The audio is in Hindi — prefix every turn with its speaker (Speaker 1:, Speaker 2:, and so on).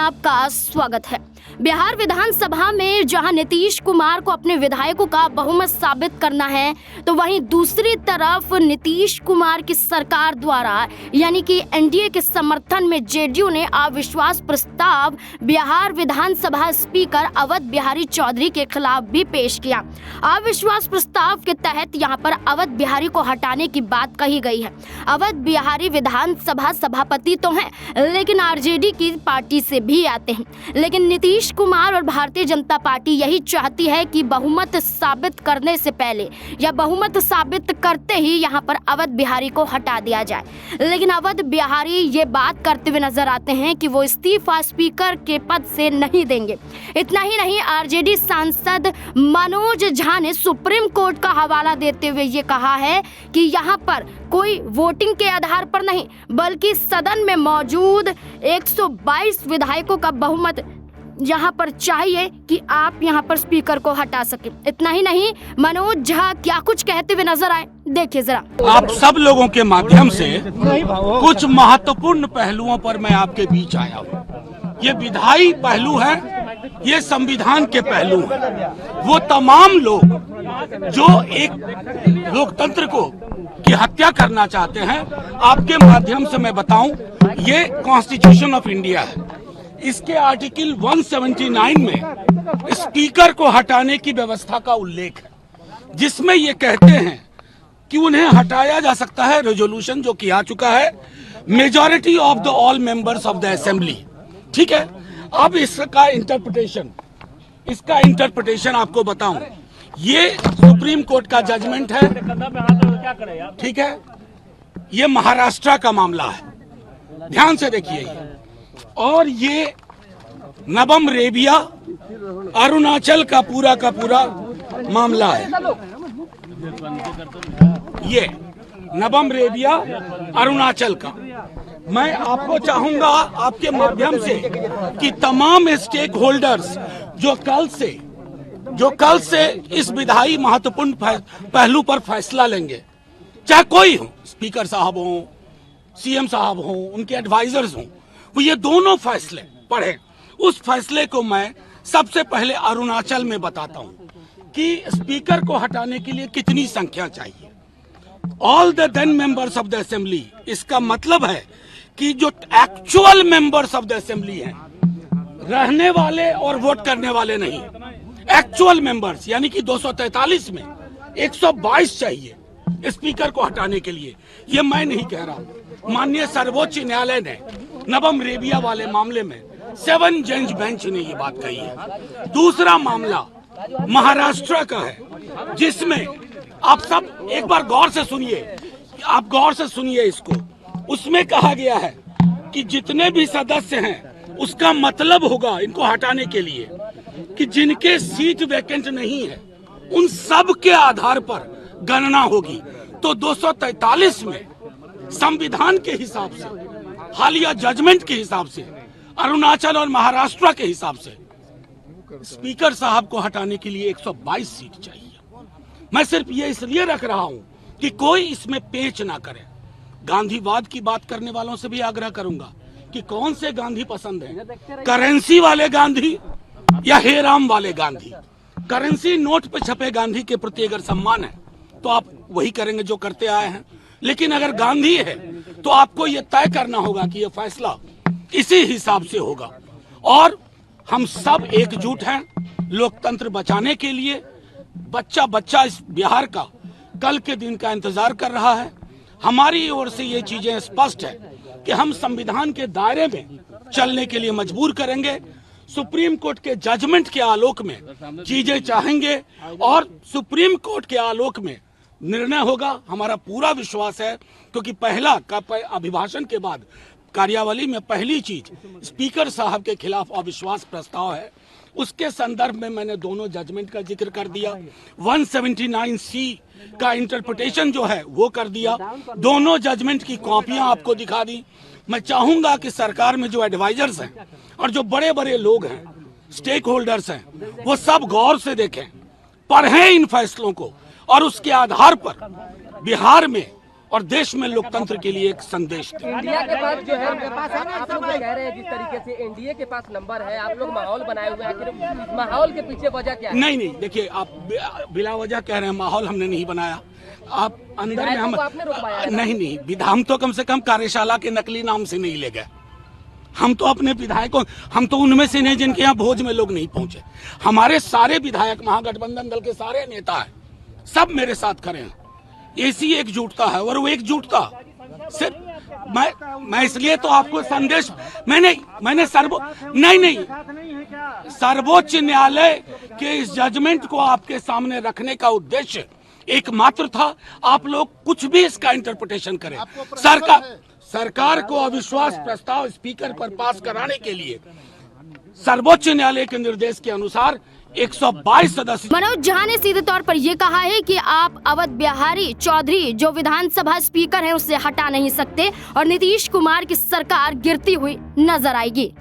Speaker 1: आपका स्वागत है। बिहार विधानसभा में जहां नीतीश कुमार को अपने विधायकों का बहुमत साबित करना है, तो वहीं दूसरी तरफ नीतीश कुमार की सरकार द्वारा यानी कि एनडीए के समर्थन में जेडीयू ने अविश्वास प्रस्ताव बिहार विधानसभा स्पीकर अवध बिहारी चौधरी के खिलाफ भी पेश किया। अविश्वास प्रस्ताव के तहत यहां पर अवध बिहारी को हटाने की बात कही गई है। अवध बिहारी विधानसभा सभापति तो हैं, लेकिन आरजेडी की पार्टी से भी आते हैं। लेकिन नीतीश कुमार और भारतीय जनता पार्टी यही चाहती है कि बहुमत साबित करने से पहले या बहुमत साबित करते ही यहां पर अवध बिहारी को हटा दिया जाए। लेकिन अवध बिहारी ये बात करते हुए नजर आते हैं कि वो इस्तीफा स्पीकर के पद से नहीं देंगे। इतना ही नहीं, आरजेडी सांसद मनोज झा ने सुप्रीम कोर्ट का हवाला देते हुए ये कहा है कि यहाँ पर कोई वोटिंग के आधार पर नहीं, बल्कि सदन में मौजूद 122 विधायकों का बहुमत यहाँ पर चाहिए कि आप यहाँ पर स्पीकर को हटा सके। इतना ही नहीं, मनोज झा क्या कुछ कहते हुए नजर आए, देखिए जरा।
Speaker 2: आप सब लोगों के माध्यम से कुछ महत्वपूर्ण पहलुओं पर मैं आपके बीच आया हूँ। ये विधायी पहलू है, ये संविधान के पहलू है। वो तमाम लोग जो एक लोकतंत्र को की हत्या करना चाहते हैं, आपके माध्यम से मैं बताऊं, ये कॉन्स्टिट्यूशन ऑफ इंडिया है। इसके आर्टिकल 179 में स्पीकर को हटाने की व्यवस्था का उल्लेख है, जिसमें ये कहते हैं कि उन्हें हटाया जा सकता है, रेजोल्यूशन जो किया चुका है, majority of the all members of the assembly. ठीक है, अब इसका इंटरप्रिटेशन आपको बताऊं, ये सुप्रीम कोर्ट का जजमेंट है। ठीक है, ये महाराष्ट्र का मामला है, ध्यान से देखिए ये। और ये नबम रेबिया अरुणाचल का पूरा मामला है। ये नबम रेबिया अरुणाचल का। मैं आपको चाहूंगा आपके माध्यम से कि तमाम स्टेक होल्डर्स जो कल से इस विधायी महत्वपूर्ण पहलू पर फैसला लेंगे, चाहे कोई हो, स्पीकर साहब हो, सीएम साहब हो, उनके एडवाइजर्स हो, वो ये दोनों फैसले पढ़े। उस फैसले को मैं सबसे पहले अरुणाचल में बताता हूं कि स्पीकर को हटाने के लिए कितनी संख्या चाहिए। All the 10 members of the assembly, इसका मतलब है कि जो actual members of the assembly हैं, रहने वाले और वोट करने वाले नहीं, एक्चुअल मेंबर्स, यानी कि 243 में 122 चाहिए स्पीकर को हटाने के लिए। ये मैं नहीं कह रहा, माननीय सर्वोच्च न्यायालय ने नबम रेबिया वाले मामले में 7 जज बेंच ने ये बात कही है। दूसरा मामला महाराष्ट्र का है, जिसमें आप सब एक बार गौर से सुनिए, इसको। उसमें कहा गया है कि जितने भी सदस्य हैं, उसका मतलब होगा इनको हटाने के लिए कि जिनके सीट वैकेंट नहीं है, उन सब के आधार पर गणना होगी। तो 243 में संविधान के हिसाब से, हालिया जजमेंट के हिसाब से, अरुणाचल और महाराष्ट्र के हिसाब से स्पीकर साहब को हटाने के लिए 122 सीट चाहिए। मैं सिर्फ ये इसलिए रख रहा हूं कि कोई इसमें पेच ना करे। गांधीवाद की बात करने वालों से भी आग्रह करूंगा कि कौन से गांधी पसंद है, करेंसी वाले गांधी या हेराम वाले गांधी। करेंसी नोट पे छपे गांधी के प्रति अगर सम्मान है तो आप वही करेंगे जो करते आए हैं, लेकिन अगर गांधी है तो आपको ये तय करना होगा कि ये फैसला इसी हिसाब से होगा। और हम सब एकजुट हैं लोकतंत्र बचाने के लिए। बच्चा इस बिहार का कल के दिन का इंतजार कर रहा है। हमारी ओर से ये चीजें स्पष्ट है कि हम संविधान के दायरे में चलने के लिए मजबूर करेंगे। सुप्रीम कोर्ट के जजमेंट के आलोक में चीजें चाहेंगे और सुप्रीम कोर्ट के आलोक में निर्णय होगा। हमारा पूरा विश्वास है, क्योंकि अभिभाषण के बाद कार्यावली में पहली चीज स्पीकर साहब के खिलाफ अविश्वास प्रस्ताव है। उसके संदर्भ में मैंने दोनों जजमेंट का जिक्र कर दिया, 179C का इंटरप्रिटेशन जो है वो कर दिया, दोनों जजमेंट की कॉपियां आपको दिखा दी। मैं चाहूंगा कि सरकार में जो एडवाइजर्स हैं और जो बड़े बड़े लोग हैं, स्टेक होल्डर्स हैं, वो सब गौर से देखें, पढ़ें इन फैसलों को और उसके आधार पर बिहार में और देश में लोकतंत्र के लिए एक संदेश दें।
Speaker 3: इंडिया के पास जो है आप लोग जो कह रहे हैं जिस तरीके से एनडीए के पास नंबर है, आप लोग माहौल बनाए हुए हैं, आखिर माहौल के पीछे वजह क्या है?
Speaker 2: नहीं देखिए, आप बिला वजह कह रहे हैं, माहौल हमने नहीं बनाया। आप अंदर में
Speaker 3: आपने रुकवाया है?
Speaker 2: नहीं, हम तो कम से कम कार्यशाला के नकली नाम से नहीं ले गए। हम तो अपने विधायकों, हम तो उनमें से नहीं जिनके यहाँ भोज में लोग नहीं पहुंचे। हमारे सारे विधायक, महागठबंधन दल के सारे नेता हैं, सब मेरे साथ खड़े हैं। ऐसी एकजुटता है, और वो एकजुटता सिर्फ मैं इसलिए तो आपको संदेश मैंने सर्वोच्च न्यायालय के इस जजमेंट को आपके सामने रखने का उद्देश्य एकमात्र था। आप लोग कुछ भी इसका इंटरप्रिटेशन करें। सरकार को अविश्वास प्रस्ताव स्पीकर पर पास कराने के लिए सर्वोच्च न्यायालय के निर्देश के अनुसार 122 सदस्य।
Speaker 1: मनोज झा ने सीधे तौर पर यह कहा है कि आप अवध बिहारी चौधरी जो विधानसभा स्पीकर हैं उसे हटा नहीं सकते और नीतीश कुमार की सरकार गिरती हुई नजर आएगी।